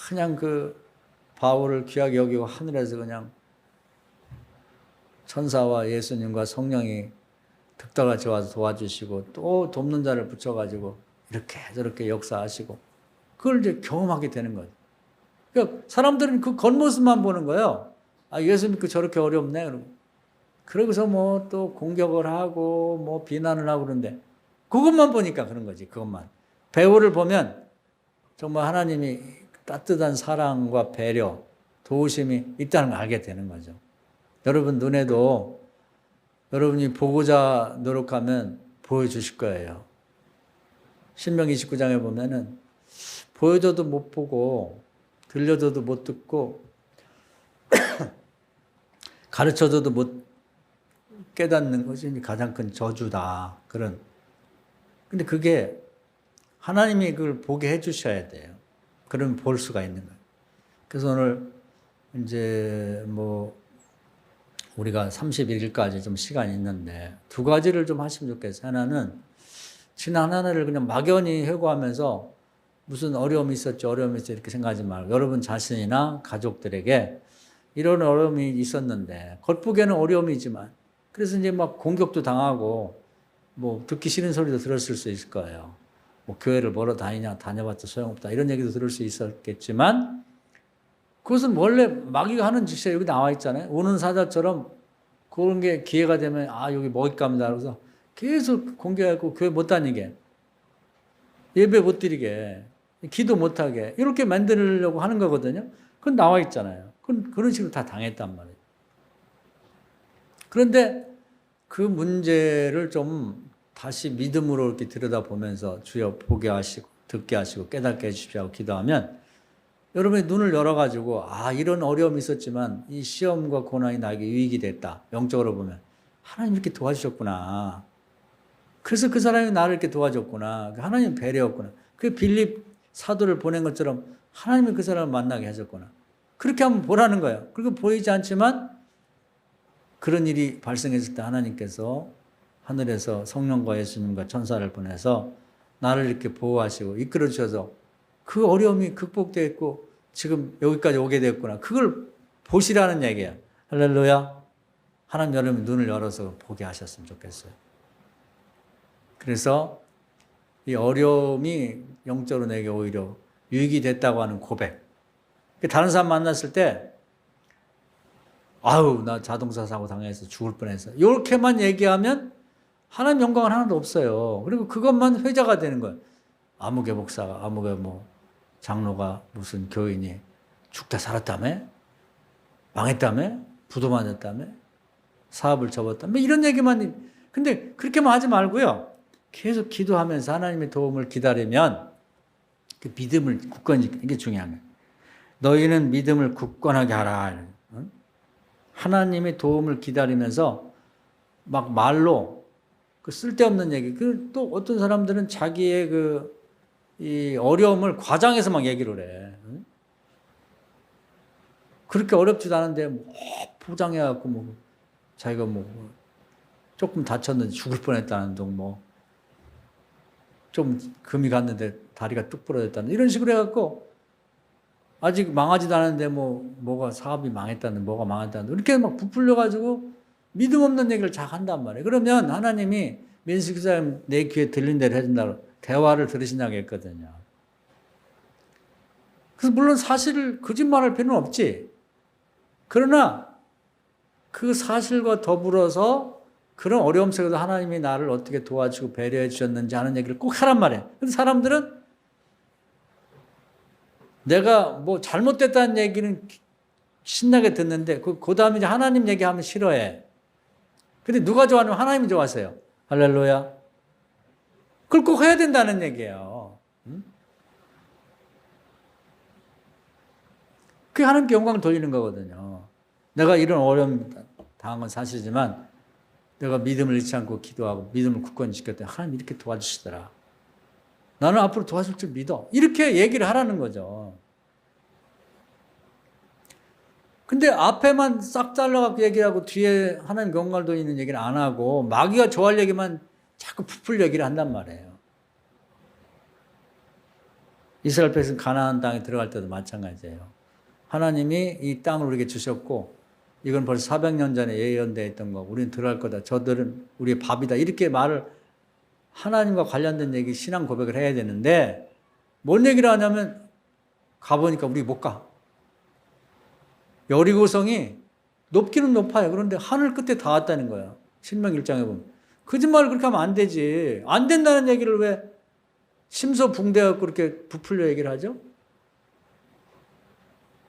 그냥 그 바울을 귀하게 여기고 하늘에서 그냥 천사와 예수님과 성령이 득달같이 와서 도와주시고 또 돕는 자를 붙여가지고 이렇게 저렇게 역사하시고 그걸 이제 경험하게 되는 거죠. 그러니까 사람들은 그 겉모습만 보는 거예요. 아 예수 믿고 저렇게 어렵네 그러고 그러고서 뭐 또 공격을 하고 뭐 비난을 하고 그러는데 그것만 보니까 그런 거지. 그것만 배우를 보면 정말 하나님이 따뜻한 사랑과 배려, 도우심이 있다는 걸 알게 되는 거죠. 여러분 눈에도 여러분이 보고자 노력하면 보여주실 거예요. 신명 29장에 보면은 보여줘도 못 보고 들려줘도 못 듣고 가르쳐줘도 못 깨닫는 것이 가장 큰 저주다. 그런. 근데 그게 하나님이 그걸 보게 해주셔야 돼요. 그러면 볼 수가 있는 거예요. 그래서 오늘 이제 뭐 우리가 31일까지 좀 시간이 있는데 두 가지를 좀 하시면 좋겠어요. 하나는 지난 한 해를 그냥 막연히 회고하면서 무슨 어려움이 있었죠, 어려움이 있었죠 이렇게 생각하지 말고 여러분 자신이나 가족들에게 이런 어려움이 있었는데 겉보기에는 어려움이지만 그래서 이제 막 공격도 당하고 뭐 듣기 싫은 소리도 들었을 수 있을 거예요. 뭐 교회를 뭐러 다니냐 다녀봤자 소용없다 이런 얘기도 들을 수 있었겠지만 그것은 원래 마귀가 하는 짓이에요. 여기 나와 있잖아요. 오는 사자처럼 그런 게 기회가 되면 아 여기 먹잇감이다 그래서 계속 공격하고 교회 못 다니게 예배 못 드리게 기도 못 하게 이렇게 만들려고 하는 거거든요. 그건 나와 있잖아요. 그런 식으로 다 당했단 말이에요. 그런데 그 문제를 좀 다시 믿음으로 이렇게 들여다보면서 주여 보게 하시고 듣게 하시고 깨닫게 해주십시오 하고 기도하면 여러분의 눈을 열어가지고 아 이런 어려움이 있었지만 이 시험과 고난이 나에게 유익이 됐다. 영적으로 보면 하나님 이렇게 도와주셨구나. 그래서 그 사람이 나를 이렇게 도와줬구나. 하나님 배려였구나. 그 빌립 사도를 보낸 것처럼 하나님이 그 사람을 만나게 하셨구나. 그렇게 한번 보라는 거예요. 그리고 보이지 않지만 그런 일이 발생했을 때 하나님께서 하늘에서 성령과 예수님과 천사를 보내서 나를 이렇게 보호하시고 이끌어 주셔서 그 어려움이 극복되었고 지금 여기까지 오게 됐구나. 그걸 보시라는 얘기야. 할렐루야. 하나님 여러분 눈을 열어서 보게 하셨으면 좋겠어요. 그래서 이 어려움이 영적으로 내게 오히려 유익이 됐다고 하는 고백. 다른 사람 만났을 때 아우 나 자동차 사고 당해서 죽을 뻔했어. 이렇게만 얘기하면 하나님 영광은 하나도 없어요. 그리고 그것만 회자가 되는 거예요. 아무개 목사가 아무개 뭐 장로가 무슨 교인이 죽다 살았다며? 망했다며? 부도 맞았다며? 사업을 접었다며? 이런 얘기만. 근데 그렇게만 하지 말고요. 계속 기도하면서 하나님의 도움을 기다리면 그 믿음을 굳건히 지키는 게 중요한 거예요. 너희는 믿음을 굳건하게 하라. 하나님의 도움을 기다리면서 막 말로 그 쓸데없는 얘기. 또 어떤 사람들은 자기의 이 어려움을 과장해서 막 얘기를 해. 그렇게 어렵지도 않은데 뭐 포장해갖고 뭐 자기가 뭐 조금 다쳤는데 죽을 뻔했다는 둥 뭐 좀 금이 갔는데 다리가 뚝 부러졌다는 이런 식으로 해갖고 아직 망하지도 않았는데 뭐가 사업이 망했다는 뭐가 망했다는 이렇게 막 부풀려가지고 믿음 없는 얘기를 잘 한단 말이에요. 그러면 하나님이 민수기 사람 내 귀에 들린 대로 해준다고 대화를 들으신다고 했거든요. 그래서 물론 사실을 거짓말할 필요는 없지. 그러나 그 사실과 더불어서 그런 어려움 속에서 하나님이 나를 어떻게 도와주고 배려해 주셨는지 하는 얘기를 꼭 하란 말이에요. 근데 사람들은 내가 뭐 잘못됐다는 얘기는 신나게 듣는데 그 다음에 이제 하나님 얘기하면 싫어해. 근데 누가 좋아하냐면 하나님이 좋아하세요. 할렐루야. 그걸 꼭 해야 된다는 얘기예요. 그게 하나님께 영광을 돌리는 거거든요. 내가 이런 어려움 당한 건 사실이지만 내가 믿음을 잃지 않고 기도하고 믿음을 굳건히 지켰더니 하나님 이렇게 도와주시더라. 나는 앞으로 도와줄 줄 믿어. 이렇게 얘기를 하라는 거죠. 근데 앞에만 싹 잘라갖고 얘기하고 뒤에 하나님 영광을 돌리는 얘기를 안 하고 마귀가 좋아할 얘기만 자꾸 부풀 얘기를 한단 말이에요. 이스라엘 백성 가나안 땅에 들어갈 때도 마찬가지예요. 하나님이 이 땅을 우리에게 주셨고 이건 벌써 400년 전에 예언되어 있던 거. 우리는 들어갈 거다. 저들은 우리의 밥이다. 이렇게 말을 하나님과 관련된 얘기 신앙 고백을 해야 되는데 뭔 얘기를 하냐면 가보니까 우리 못 가. 여리고성이 높기는 높아요. 그런데 하늘 끝에 닿았다는 거예요. 신명 1장에 보면. 거짓말을 그렇게 하면 안 되지. 안 된다는 얘기를 왜 심소붕대갖고 그렇게 부풀려 얘기를 하죠?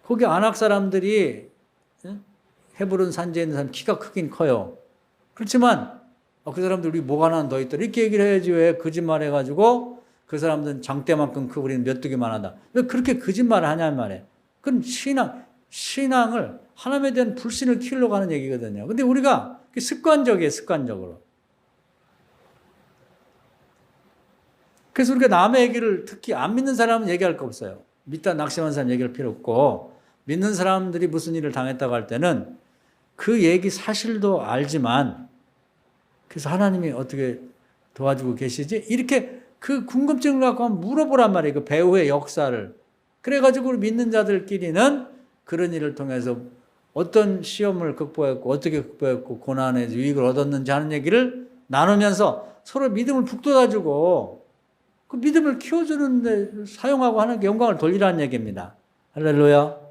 거기 안악 사람들이 헤브론 산지에 있는 사람 키가 크긴 커요. 그렇지만 그 사람들 우리 목 하나 더 있다. 이렇게 얘기를 해야지 왜 거짓말 해가지고 그 사람들은 장대만큼 크고 우리는 메뚜기만 하다. 왜 그렇게 거짓말을 하냐 말이에요. 그건 신앙을 하나님에 대한 불신을 키우려고 하는 얘기거든요. 근데 우리가 습관적이에요. 습관적으로. 그래서 우리가 남의 얘기를 특히 안 믿는 사람은 얘기할 거 없어요. 믿다 낙심한 사람 얘기할 필요 없고 믿는 사람들이 무슨 일을 당했다고 할 때는 그 얘기 사실도 알지만 그래서 하나님이 어떻게 도와주고 계시지? 이렇게 그 궁금증을 갖고 한번 물어보란 말이에요. 그 배후의 역사를. 그래가지고 믿는 자들끼리는 그런 일을 통해서 어떤 시험을 극복했고 어떻게 극복했고 고난에서 유익을 얻었는지 하는 얘기를 나누면서 서로 믿음을 북돋아주고 그 믿음을 키워주는 데 사용하고 하는 게 영광을 돌리라는 얘기입니다. 할렐루야.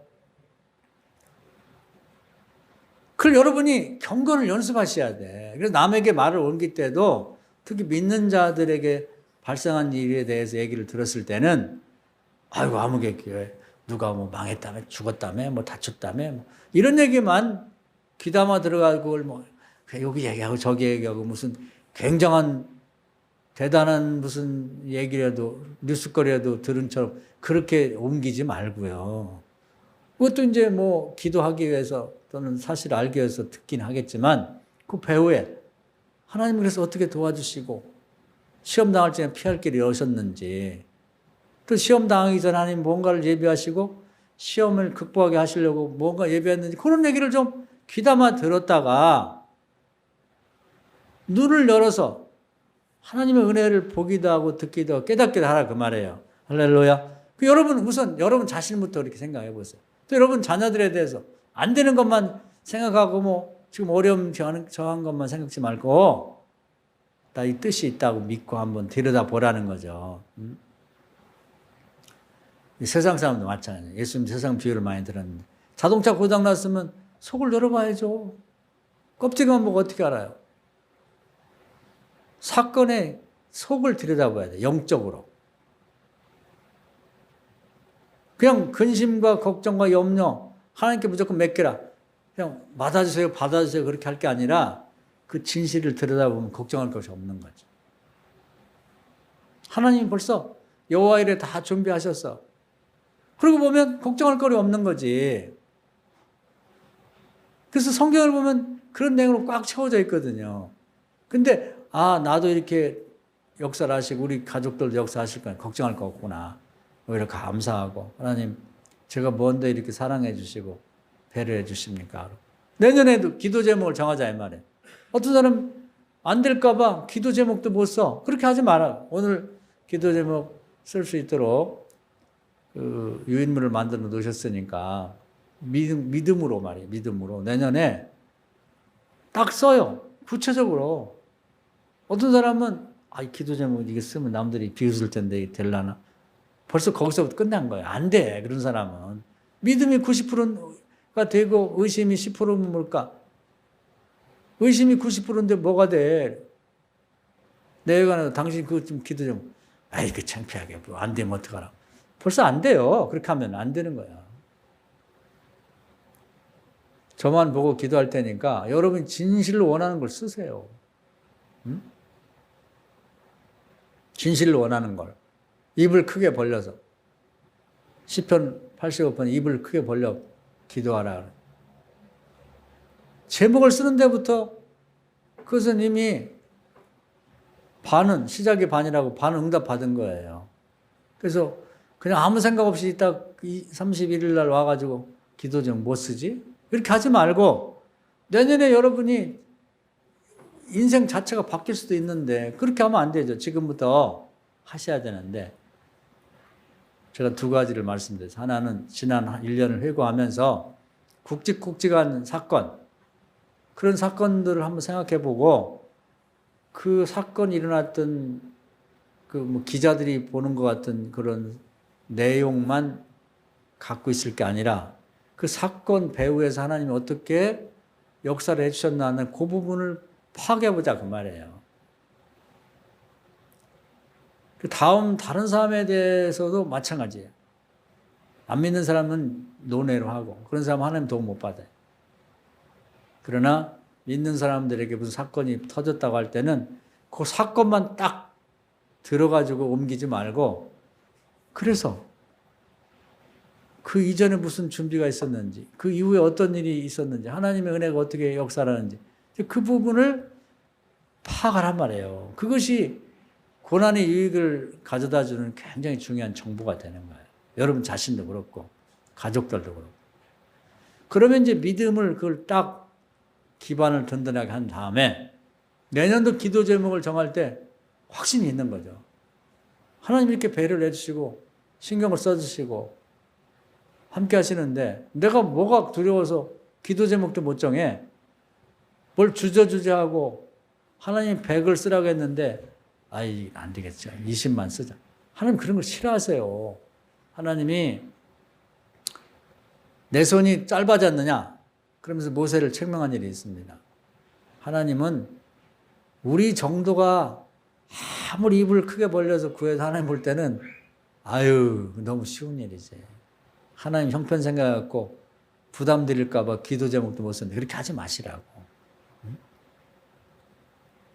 그걸 여러분이 경건을 연습하셔야 돼. 그래서 남에게 말을 옮길 때도 특히 믿는 자들에게 발생한 일에 대해서 얘기를 들었을 때는 아이고 아무개 교회 누가 뭐 망했다며 죽었다며 뭐 다쳤다며 뭐 이런 얘기만 귀담아 들어가고 그걸 뭐 여기 얘기하고 저기 얘기하고 무슨 굉장한 대단한 무슨 얘기라도 뉴스거리라도 들은 처럼 그렇게 옮기지 말고요. 그것도 이제 뭐 기도하기 위해서 또는 사실 알기 위해서 듣긴 하겠지만 그 배후에 하나님 그래서 어떻게 도와주시고 시험 당할 때는 피할 길이 오셨는지 또 시험 당하기 전에 하나님 뭔가를 예비하시고 시험을 극복하게 하시려고 뭔가 예비했는지 그런 얘기를 좀 귀담아 들었다가 눈을 열어서 하나님의 은혜를 보기도 하고 듣기도 하고 깨닫기도 하라 그 말이에요. 할렐루야. 여러분 우선 여러분 자신부터 이렇게 생각해 보세요. 또 여러분 자녀들에 대해서 안 되는 것만 생각하고 뭐 지금 어려움 저한 것만 생각지 말고 나 이 뜻이 있다고 믿고 한번 들여다보라는 거죠. 세상 사람도 마찬가지예요. 예수님 세상 비유를 많이 들었는데 자동차 고장 났으면 속을 열어봐야죠. 껍질만 보고 어떻게 알아요? 사건의 속을 들여다봐야 돼. 영적으로. 그냥 근심과 걱정과 염려 하나님께 무조건 맡겨라. 그냥 받아주세요 받아주세요 그렇게 할 게 아니라 그 진실을 들여다보면 걱정할 것이 없는 거죠. 하나님이 벌써 여호와 일에 다 준비하셨어. 그러고 보면 걱정할 거리 없는 거지. 그래서 성경을 보면 그런 내용으로 꽉 채워져 있거든요. 근데 나도 이렇게 역사를 하시고 우리 가족들도 역사하실 거니까 걱정할 거 없구나. 오히려 감사하고 하나님 제가 뭔데 이렇게 사랑해 주시고 배려해 주십니까? 내년에도 기도 제목을 정하자 이 말이에요. 어떤 사람 안 될까 봐 기도 제목도 못 써. 그렇게 하지 마라. 오늘 기도 제목 쓸 수 있도록 그 유인물을 만들어 놓으셨으니까 믿음으로 말이에요. 믿음으로 내년에 딱 써요. 구체적으로. 어떤 사람은 이 기도 제목 이게 쓰면 남들이 비웃을 텐데 이게 될라나. 벌써 거기서부터 끝난 거예요. 안 돼. 그런 사람은. 믿음이 90%가 되고 의심이 10%면 뭘까? 의심이 90%인데 뭐가 돼? 내가 당신 그거 좀 기도 좀. 그 창피하게 뭐 안 되면 어떡하라. 벌써 안 돼요. 그렇게 하면 안 되는 거야. 저만 보고 기도할 테니까 여러분이 진실로 원하는 걸 쓰세요. 응? 진실로 원하는 걸. 입을 크게 벌려서. 시편 85편 입을 크게 벌려 기도하라. 제목을 쓰는 데부터 그것은 이미 반은, 시작이 반이라고 반은 응답 받은 거예요. 그래서 그냥 아무 생각 없이 이따 31일 날 와가지고 기도 좀 뭐 쓰지? 이렇게 하지 말고 내년에 여러분이 인생 자체가 바뀔 수도 있는데 그렇게 하면 안 되죠. 지금부터 하셔야 되는데 제가 두 가지를 말씀드렸어요. 하나는 지난 1년을 회고하면서 굵직굵직한 사건, 그런 사건들을 한번 생각해 보고 그 사건이 일어났던 그 뭐 기자들이 보는 것 같은 그런 내용만 갖고 있을 게 아니라 그 사건 배후에서 하나님이 어떻게 역사를 해주셨나 하는 그 부분을 파악해보자 그 말이에요. 그 다음 다른 사람에 대해서도 마찬가지예요. 안 믿는 사람은 논외로 하고 그런 사람은 하나님 도움 못 받아요. 그러나 믿는 사람들에게 무슨 사건이 터졌다고 할 때는 그 사건만 딱 들어가지고 옮기지 말고 그래서 그 이전에 무슨 준비가 있었는지, 그 이후에 어떤 일이 있었는지, 하나님의 은혜가 어떻게 역사를 하는지 그 부분을 파악하란 말이에요. 그것이 고난의 유익을 가져다주는 굉장히 중요한 정보가 되는 거예요. 여러분 자신도 그렇고 가족들도 그렇고. 그러면 이제 믿음을 그걸 딱 기반을 든든하게 한 다음에 내년도 기도 제목을 정할 때 확신이 있는 거죠. 하나님 이렇게 배려를 해주시고 신경을 써주시고 함께 하시는데 내가 뭐가 두려워서 기도 제목도 못 정해. 뭘 주저주저하고 하나님 100을 쓰라고 했는데 아이 안 되겠죠. 20만 쓰자. 하나님 그런 걸 싫어하세요. 하나님이 내 손이 짧아졌느냐? 그러면서 모세를 책망한 일이 있습니다. 하나님은 우리 정도가 아무리 입을 크게 벌려서 구해서 하나님 볼 때는 아유 너무 쉬운 일이지. 하나님 형편 생각해갖고 부담 드릴까 봐 기도 제목도 못 썼는데 그렇게 하지 마시라고.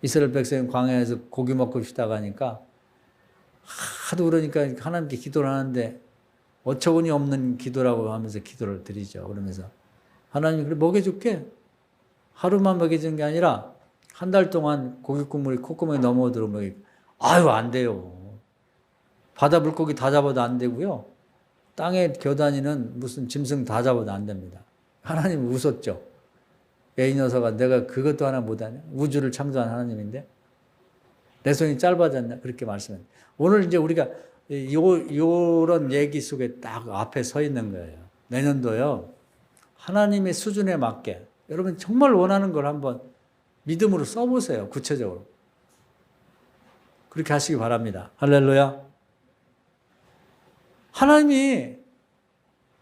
이스라엘 백성이 광야에서 고기 먹고 싶다고 하니까 하도 그러니까 하나님께 기도를 하는데 어처구니 없는 기도라고 하면서 기도를 드리죠. 그러면서 하나님 그래 먹여줄게. 하루만 먹여주는 게 아니라 한 달 동안 고기 국물이 콧구멍에 넘어들어오면 아유 안 돼요. 바다 물고기 다 잡아도 안 되고요. 땅에 겨다니는 무슨 짐승 다 잡아도 안 됩니다. 하나님 웃었죠. 이 녀석아 내가 그것도 하나 못하냐? 우주를 창조한 하나님인데 내 손이 짧아졌냐? 그렇게 말씀합니다. 오늘 이제 우리가 요런 얘기 속에 딱 앞에 서 있는 거예요. 내년도요. 하나님의 수준에 맞게 여러분 정말 원하는 걸 한번 믿음으로 써보세요. 구체적으로. 그렇게 하시기 바랍니다. 할렐루야. 하나님이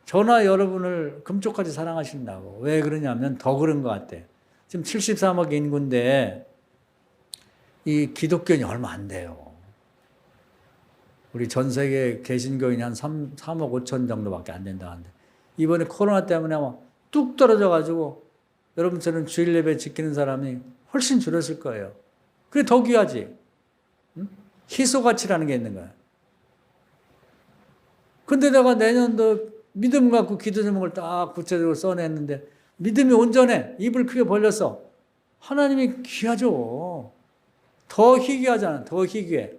저나 여러분을 금쪽같이 사랑하신다고. 왜 그러냐면 더 그런 것 같아요. 지금 73억 인구인데 이 기독교인이 얼마 안 돼요. 우리 전 세계 개신교인이 한 3억 5천 정도밖에 안 된다고 하는데 이번에 코로나 때문에 아마 뚝 떨어져가지고 여러분처럼 주일 예배 지키는 사람이 훨씬 줄었을 거예요. 그게 더 귀하지. 응? 희소가치라는 게 있는 거야. 근데 내가 내년도 믿음 갖고 기도 제목을 딱 구체적으로 써냈는데 믿음이 온전해. 입을 크게 벌렸어. 하나님이 귀하죠. 더 희귀하잖아. 더 희귀해.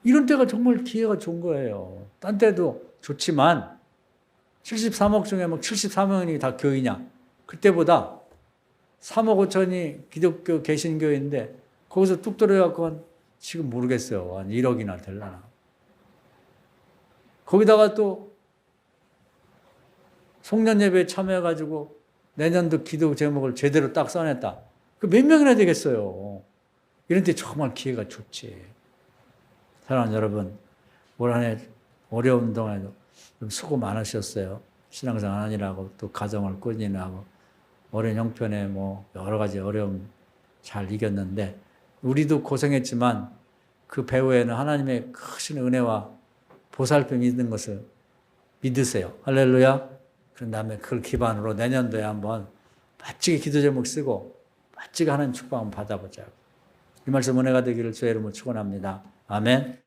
이런 때가 정말 기회가 좋은 거예요. 딴 때도 좋지만 73억 중에 막 74명이 다 교인이냐. 그때보다 3억 5천이 기독교 개신교인데 거기서 뚝 떨어져갖고 지금 모르겠어요. 한 1억이나 되려나. 거기다가 또 송년 예배에 참여해가지고 내년도 기도 제목을 제대로 딱 써냈다. 그 몇 명이나 되겠어요. 이런 때 정말 기회가 좋지. 사랑하는 여러분, 올 한 해 어려운 동안에도 좀 수고 많으셨어요. 신앙생활 하느라고 또 가정을 꾸리느라고 어려운 형편에 뭐 여러 가지 어려움 잘 이겼는데 우리도 고생했지만 그 배후에는 하나님의 크신 은혜와 보살핌이 있는 것을 믿으세요. 할렐루야. 그런 다음에 그걸 기반으로 내년도에 한번 멋지게 기도 제목 쓰고 멋지게 하나님 축복 한번 받아보자고. 이 말씀 은혜가 되기를 주의 이름으로 축원합니다. 아멘.